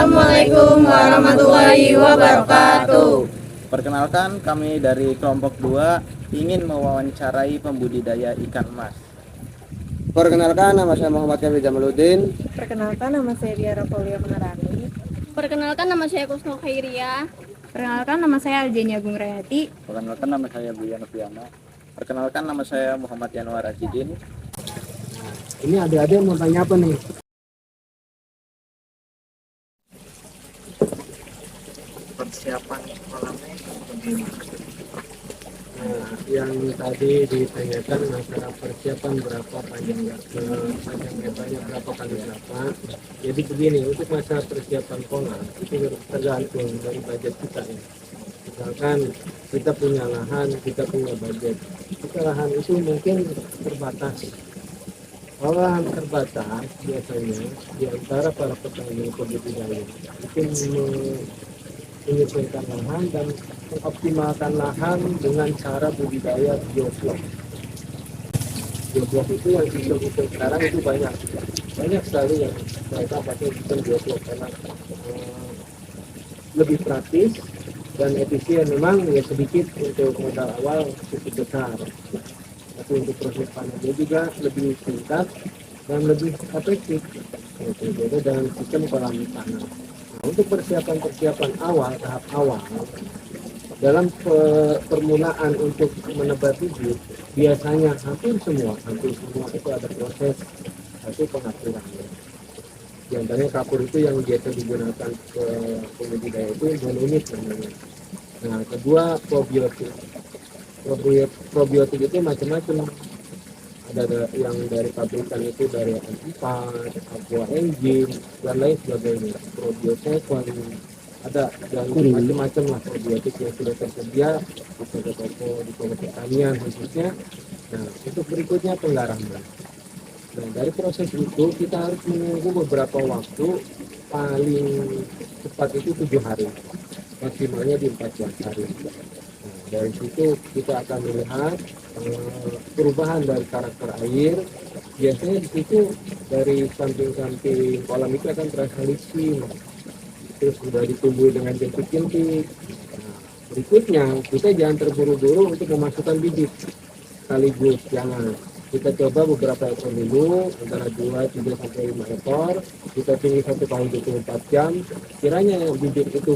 Assalamualaikum warahmatullahi wabarakatuh. Perkenalkan, kami dari kelompok 2 ingin mewawancarai pembudidaya ikan emas. Perkenalkan, nama saya Muhammad Kevin Jamaluddin. Perkenalkan, nama saya Diara Paulia Menarani. Perkenalkan, nama saya Kusno Khairia. Perkenalkan, nama saya Aljenia Agung Rayati. Perkenalkan, nama saya Buya Noviana. Perkenalkan, nama saya Muhammad Yanwar Azidin. Ini adik-adik mau tanya apa nih? Persiapan kolamnya bagaimana? Nah, yang tadi ditanyakan masalah persiapan berapa panjang lebarnya berapa kali berapa. Jadi begini, untuk masalah persiapan kolam itu tergantung dari budget kita ya. Misalkan kita punya lahan, kita punya budget. Kita lahan itu mungkin terbatas. Kalau lahan terbatas biasanya di antara para petani pembudidaya itu menyesuaikan lahan dan mengoptimalkan lahan dengan cara budidaya bioflok. Bioflok itu yang sistem sekarang itu banyak sekali yang mereka pakai sistem bioflok karena lebih praktis dan efisien. Memang ya sedikit untuk modal awal cukup besar, tapi untuk proses panennya juga lebih singkat dan lebih efektif. Beda dengan sistem kolam tanah. Untuk persiapan awal, tahap awal, dalam permulaan untuk menebar bibit, biasanya hampir semua itu ada proses satu pengapuran. Di antaranya kapur itu yang biasa digunakan ke pembudidaya itu mononis namanya. Nah, kedua probiotik. Probiotik itu macam-macam. Ada yang dari pabrikan itu dari Antipat, Aqua Engine, dan lain sebagainya. Probiotik ada dan macam-macam lah probiotik yang sudah tersedia di toko-toko, di toko pertanian khususnya. Nah, untuk berikutnya penggaraman. Nah, dari proses itu kita harus menunggu beberapa waktu, paling cepat itu 7 hari, maksimalnya di 14 hari. Nah, dari situ kita akan melihat perubahan dari karakter air. Biasanya di situ dari samping-samping kolam itu akan terasa licin, terus sudah ditumbuhi dengan jentik-jentik. Nah, berikutnya kita jangan terburu-buru untuk memasukkan bibit sekaligus, jangan. Kita coba beberapa ekor dulu, antara 2, 3, sampai 5 ekor. Kita tunggu 1 kali 24 jam. Kiranya bibit itu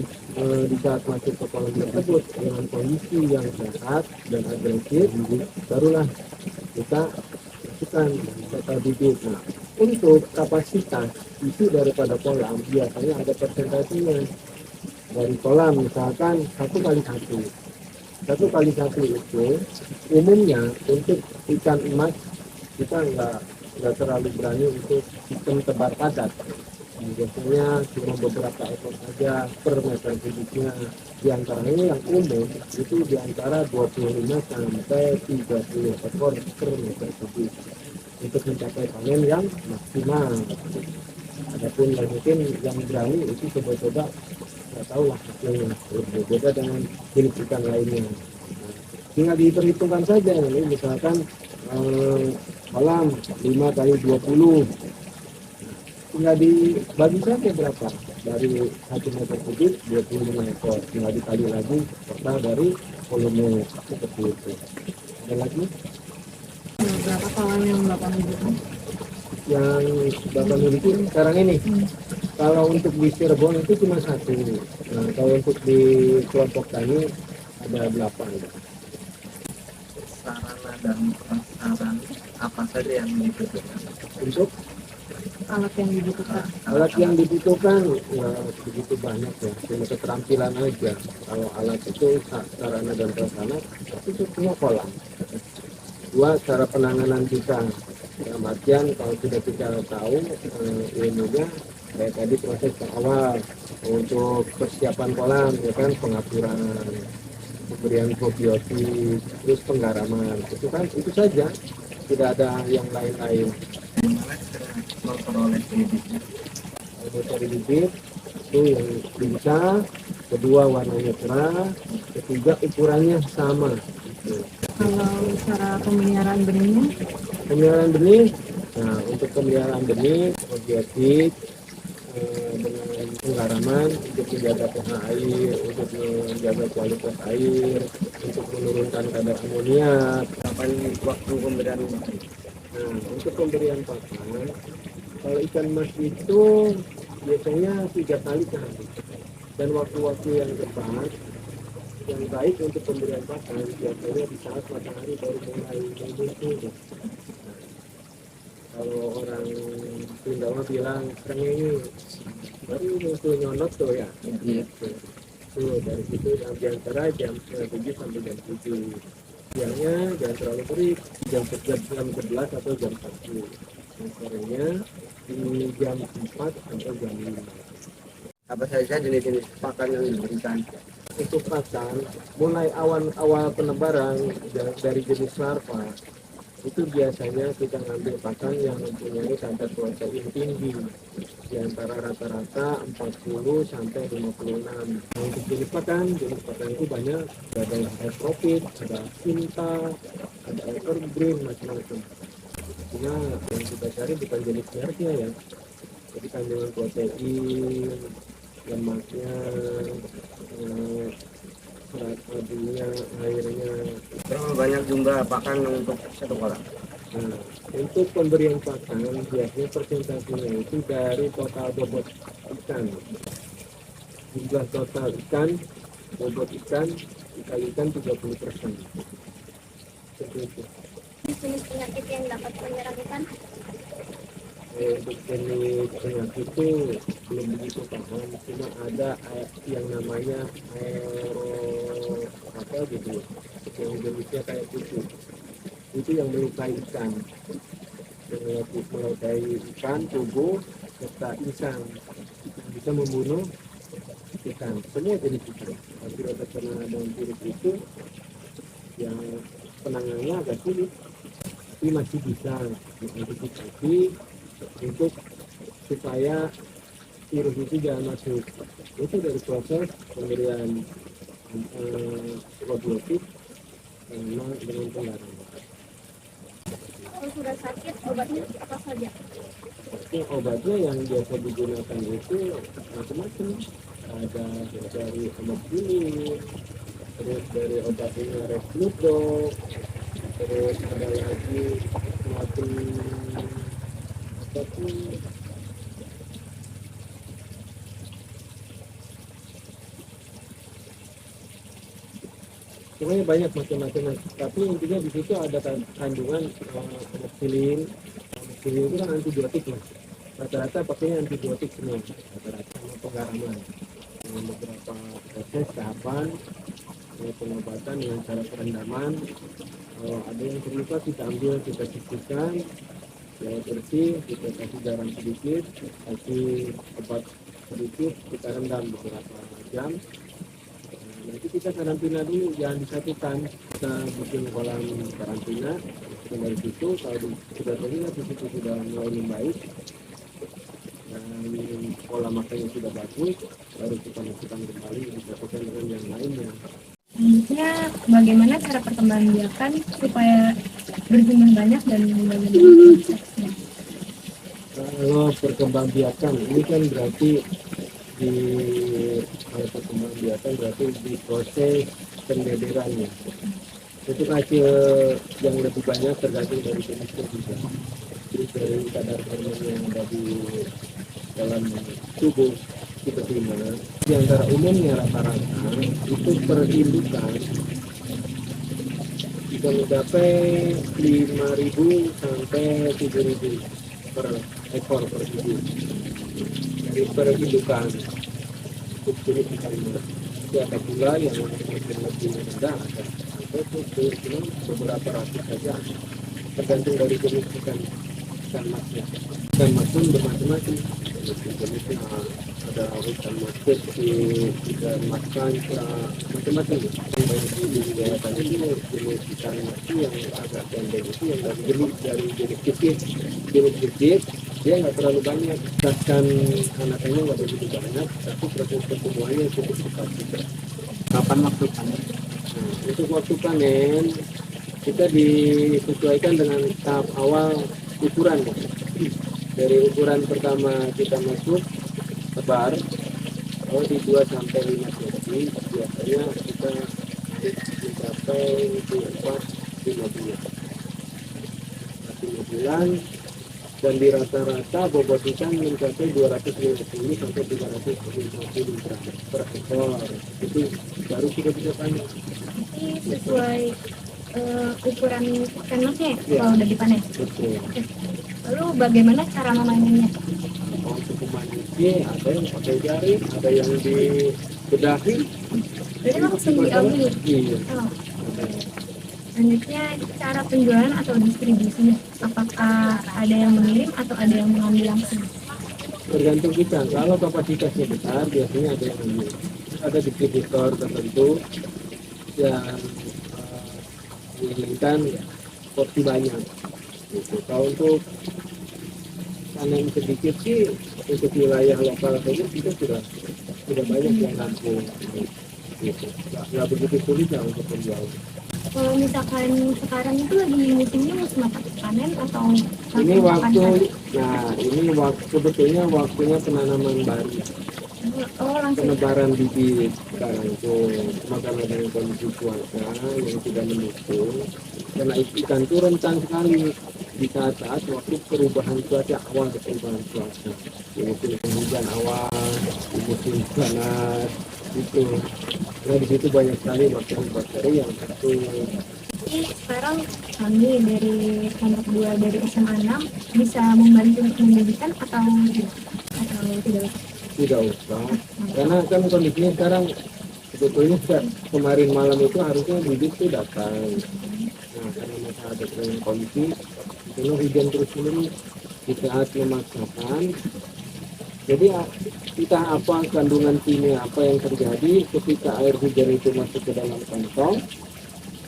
di saat masuk ke kolam tersebut dengan kondisi yang sehat dan agresif, barulah kita masukkan total bibit. Nah, untuk kapasitas isi daripada kolam biasanya ada persentasenya. Dari kolam misalkan 1 kali 1. 1 kali 1 itu umumnya untuk ikan emas kita nggak terlalu berani untuk sistem tebar padat. Biasanya cuma beberapa ekor saja per meter kubiknya. Di antaranya yang umum itu di antara 25 sampai 30 ekor per meter kubik untuk mencapai panen yang maksimal. Adapun mungkin yang berani itu coba-coba nggak tahu lah hasilnya, berbeda dengan jenis ikan lainnya. Nah, tinggal diperhitungkan saja, ini misalkan kolam 5 kali 20, tinggal dibagi saja berapa dari 1 meter kubik 25 ekor, tinggal dikali lagi total dari volume seperti itu. Ada lagi? Berapa kolam yang Bapak miliki? Yang Bapak miliki sekarang ini? Kalau untuk di Cirebon itu cuma 1. Nah, kalau untuk di kelompok tani ada 8. Sarana dan prasarana apa saja yang dibutuhkan? Untuk Alat yang dibutuhkan? alat yang dibutuhkan ya begitu banyak ya, cuma keterampilan aja. Kalau alat itu sarana dan prasarana itu semua kolam. 2, cara penanganan kita. Dalam artian kalau sudah kita tahu ilmunya, kayak tadi proses awal untuk persiapan kolam, ya kan, pengapuran, pemberian probiotik, terus penggaraman, itu kan itu saja, tidak ada yang lain-lain. Gimana cara memperoleh bibitnya? Kalau cari bibit itu yang bisa, kedua warnanya cerah, ketiga ukurannya sama. Gitu. Kalau cara pemeliharaan benihnya? Pemeliharaan benih, nah untuk pemeliharaan benih probiotik, dengan penggaraman untuk menjaga pH air, untuk menjaga kualitas air, untuk menurunkan kadar amoniak. Kapan waktu pemberian? Nah, untuk pemberian pakan, kalau ikan mas itu biasanya 3 kali sehari. Dan waktu-waktu yang tepat, yang baik untuk pemberian pakan biasanya di saat matahari baru mulai muncul. Kalau orang Sunda mah bilang ini baru muncul nyonot tuh ya. Iya. Tuh dari situ di antara jam 7 sampai jam 7. Siangnya jangan terlalu terik, jam 11 atau jam 1. Dan sorenya di jam 4 atau jam 5. Apa saja jenis-jenis pakan yang diberikan? Untuk pakan, mulai awal penebaran dari jenis larva, itu biasanya kita ngambil pakan yang mempunyai kadar protein tinggi di antara rata-rata 40 sampai 56. Nah, untuk jenis pakan itu banyak, ada yang tropik, ada cinta, ada evergreen, macam-macam. Cuma yang kita cari bukan jenis mereknya ya, jadi kandungan protein, lemaknya, serat padunya, airnya. Berapa banyak jumlah pakan untuk satu kolam? Nah, untuk pemberian pakan biasanya persentasenya itu dari total bobot ikan. Jumlah total ikan, bobot ikan, dikalikan 30%. Seperti itu. Jenis penyakit yang dapat menyerang ikan. Untuk jenis penyakit itu belum begitu paham, cuma ada yang namanya apa gitu, yang jenisnya kayak kutu. Itu yang melukai ikan, melukai ikan, tubuh, serta insang, bisa membunuh ikan, semua jenis ikan. Tapi terkena dengan virus itu, yang penanganannya agak sulit, tapi masih bisa diantisipasi untuk supaya virus itu jangan masuk. Itu dari proses pemberian probiotik dengan penggaraman. Kalau sudah sakit, obatnya apa saja? Oke, obatnya yang biasa digunakan itu macam-macam. Ada dari obat kulit, terus dari obatnya Resludo, terus ada lagi semacam apapun. Sebenarnya banyak macam-macam, tapi intinya di situ ada kandungan amoxicillin. Amoxicillin itu kan antibiotik lah. Rata-rata pakainya antibiotik semua, rata-rata sama penggaraman. Dengan beberapa proses tahapan pengobatan dengan cara perendaman. Kalau ada yang terluka kita ambil, kita cucikan, ya bersih, kita kasih garam sedikit, kasih obat sedikit, kita rendam beberapa jam. Nanti kita karantina dulu, jangan disatukan, kita bikin kolam karantina. Dan dari situ kalau sudah terlihat di situ sudah mulai membaik dan pola makannya sudah bagus, baru kita masukkan kembali, disatukan dengan yang lainnya. Selanjutnya, bagaimana cara perkembangbiakan supaya berjumlah banyak dan bagaimana prosesnya? Kalau perkembangbiakan ini kan berarti di perkembangbiakan berarti di proses pembederannya. Itu hasil yang lebih banyak tergantung dari jenisnya juga. Jadi dari kadar hormon yang ada di dalam tubuh kita terima. Di antara umumnya rata-rata itu per indukan bisa mencapai 5.000 sampai 7.000 per ekor per minggu. Dari per indukan untuk jenis ikan mas. Tapi ada pula yang lebih rendah, ada sampai beberapa ratus saja, tergantung dari jenis ikan masnya. Ikan mas pun bermacam-macam. Jenisnya ada ikan mas kecil, ikan mas kancra, macam-macam. Di daerah tadi jenis ikan mas yang agak pendek itu yang dari jenis kecil, dia nggak terlalu banyak, bahkan anakannya nggak begitu banyak, tapi proses pertumbuhannya cukup cepat juga. Kapan waktu panen? Nah, untuk waktu panen kita disesuaikan dengan tahap awal ukuran. Dari ukuran pertama kita masuk tebar. Kalau di 2 sampai 5 cm biasanya kita mencapai itu 4-5 bulan. 5 bulan dan di rata-rata bobot ikan mencapai 250 sampai 350 gram per ekor. Itu baru kita bisa panen. Ini sesuai ukuran ikan masnya Iya. kalau udah dipanen. Betul. Lalu bagaimana cara memanennya? Untuk pemanennya ada yang pakai jaring, ada yang dibedahi. Jadi langsung diambil. Iya. Oh. Selanjutnya cara penjualan atau distribusinya, apakah ada yang mengirim atau ada yang mengambil langsung? Tergantung kita. Kalau kapasitasnya besar biasanya ada yang ambil. Ada distributor tertentu yang menginginkan porsi banyak. Gitu. Kalau untuk panen sedikit sih untuk wilayah lokal saja kita sudah banyak yang nampung. Gitu. Nggak begitu sulit lah untuk menjual. Kalau misalkan sekarang itu lagi musimnya musim apa? Panen atau Ini langsung waktu, panen? ini waktu sebetulnya waktunya penanaman baru, Oh langsung. penebaran bibit sekarang itu. Maka dengan kondisi cuaca yang tidak mendukung, karena ikan itu rentan sekali di saat waktu perubahan cuaca, awal perubahan cuaca, di musim hujan awal, di musim panas itu. Nah di situ banyak sekali bakteri-bakteri yang satu. Jadi sekarang kami dari kelompok 2 dari SMA 6 bisa membantu untuk mendidikan atau tidak? Tidak usah, karena kan kondisinya sekarang sebetulnya kemarin malam itu harusnya bibit itu datang. Nah karena masih ada kondisi itu hujan terus menerus di saat memaksakan. Jadi kita apa kandungan kimia apa yang terjadi ketika air hujan itu masuk ke dalam kantong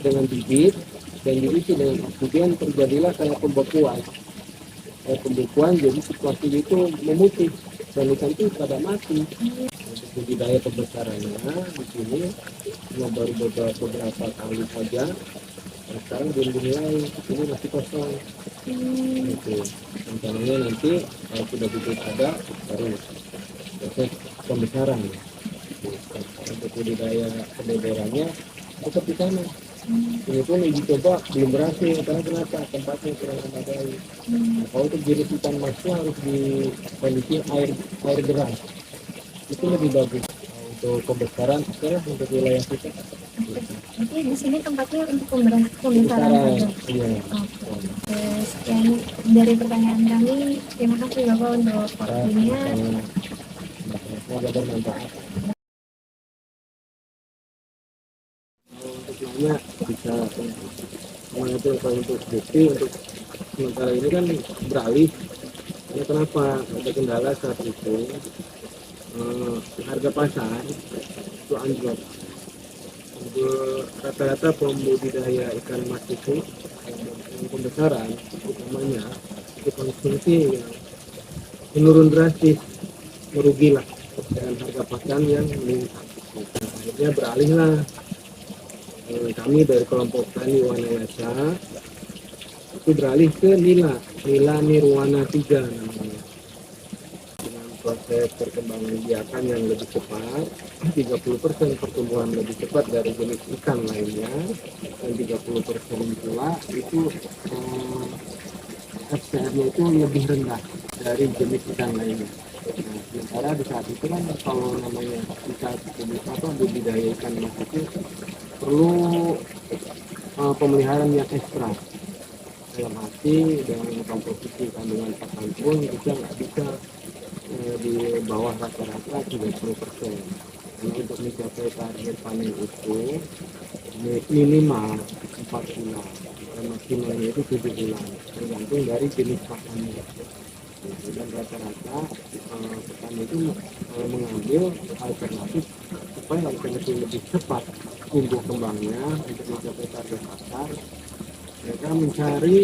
dengan bibit dan diisi dengan oksigen, terjadilah kayak pembekuan. Jadi situasi itu memutih dan ikan itu pada mati. Untuk budidaya pembesarannya di sini cuma baru beberapa kali saja. Nah, sekarang belum dimulai, ini masih kosong. Gitu. Rencananya nanti kalau sudah bibit ada baru proses pembesaran. Untuk budidaya pembesarannya tetap di sana. Ini pun uji coba belum berhasil karena kenapa? Tempatnya kurang memadai. Nah, kalau untuk jenis ikan masnya harus di kondisi air deras, itu lebih bagus. Nah, untuk pembesaran sekarang untuk wilayah kita. Jadi di sini tempatnya untuk pembesaran saja. Iya. Oke, sekian dari pertanyaan kami. Terima kasih Bapak untuk waktunya. Semoga bermanfaat. Untuk nanya bisa mengatur kalau untuk bukti untuk sementara ini kan beralih. Karena kenapa? Ada kendala saat itu harga pasar itu anjlok. Untuk rata-rata pembudidaya ikan mas itu yang pembesaran utamanya itu konsumsi yang menurun drastis, merugilah dengan harga pasar yang meningkat. Nah, akhirnya beralihlah kami dari kelompok tani Wanayasa itu beralih ke Nila Nirwana 3 namanya, dengan proses perkembangan biakan yang lebih cepat, 30% pertumbuhan lebih cepat dari jenis ikan lainnya, dan 30% pula itu FCR-nya itu lebih rendah dari jenis ikan lainnya. Nah, sementara di saat itu kan kalau namanya budidaya ikan mas itu perlu pemeliharaan yang ekstra, dalam arti dengan komposisi kandungan pakan pun kita nggak bisa di bawah rata-rata 30%. Karena untuk mencapai target panen itu minimal 4 bulan dan maksimalnya itu 7 bulan, tergantung dari jenis pakannya. Dan rata-rata petani itu mengambil alternatif supaya ikan itu lebih cepat tumbuh kembangnya untuk mencapai target pasar. Mereka mencari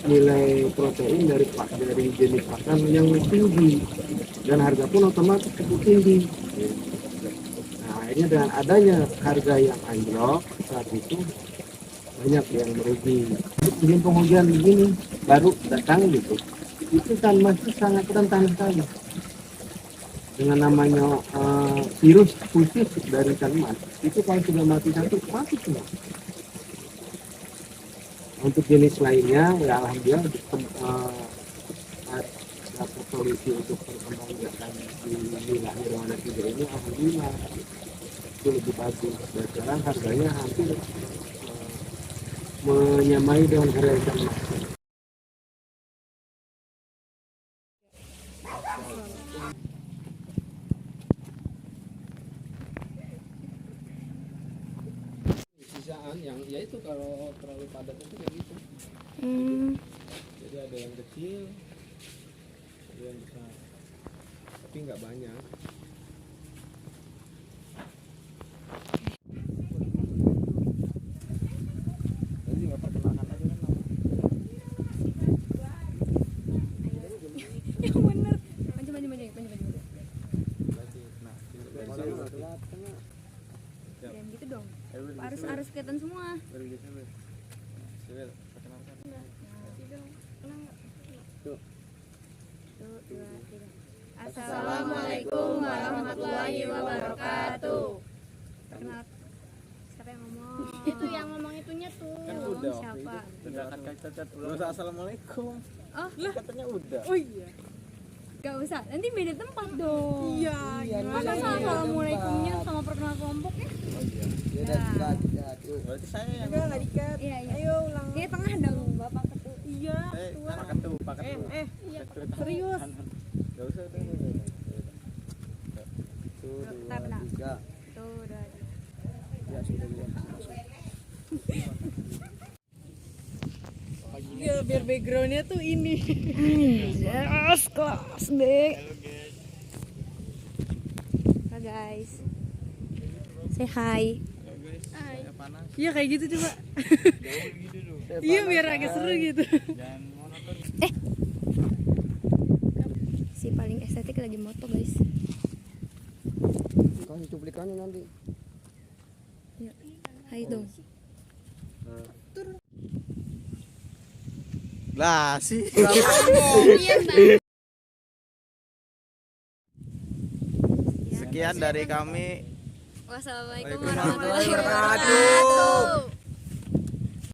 nilai protein dari jenis pakan yang tinggi dan harga pun otomatis cukup tinggi. Nah, akhirnya dengan adanya harga yang anjlok saat itu banyak yang merugi. Musim penghujan begini baru datang gitu, itu kan masih sangat rentan sekali. dengan namanya virus khusus dari ikan emas itu kalau sudah mati satu mati semua. Untuk jenis lainnya ya alhamdulillah ada solusi untuk perkembangan di wilayah Nirwana 3 ini alhamdulillah itu lebih bagus dan sekarang harganya hampir menyamai dengan harga ikan emas. Sisaan yang ya itu kalau terlalu padat itu kayak gitu. Jadi ada yang kecil, ada yang besar, tapi nggak banyak. Jadi nggak perkenalkan aja kan nama. Yang bener. Maju. Jangan gitu dong. Harus kelihatan semua. Assalamualaikum warahmatullahi wabarakatuh. Siapa yang ngomong? Itu yang ngomong itunya tuh. Kan udah. Siapa? Udah kan cacat. Belum usah assalamualaikum. Oh, Katanya udah. Oh iya. gak usah. Nanti beda tempat dong. Iya. Masa assalamualaikumnya sama perkenalan kelompoknya? Oh iya. Berarti saya yang Enggak dikat. Iya. Ayo ulang. Ini tengah dong, Bapak Ketua. Iya. pakai tuh, pakai tuh. Iya, Serius. Gak usah tuh. Bentar, bentar. Tuh, udah. Ya sudah bisa. Iya, biar backgroundnya tuh ini. Yes, kelas B. Hai guys. Say hi. Panas. Iya kayak gitu coba. Iya biar agak seru gitu. Jangan monoton. Si paling estetik lagi moto guys. Kasih cuplikannya nanti. Yuk. Hai dong. Lah sih. Sekian dari kami. Wassalamualaikum Waalaikumsalam warahmatullahi wabarakatuh.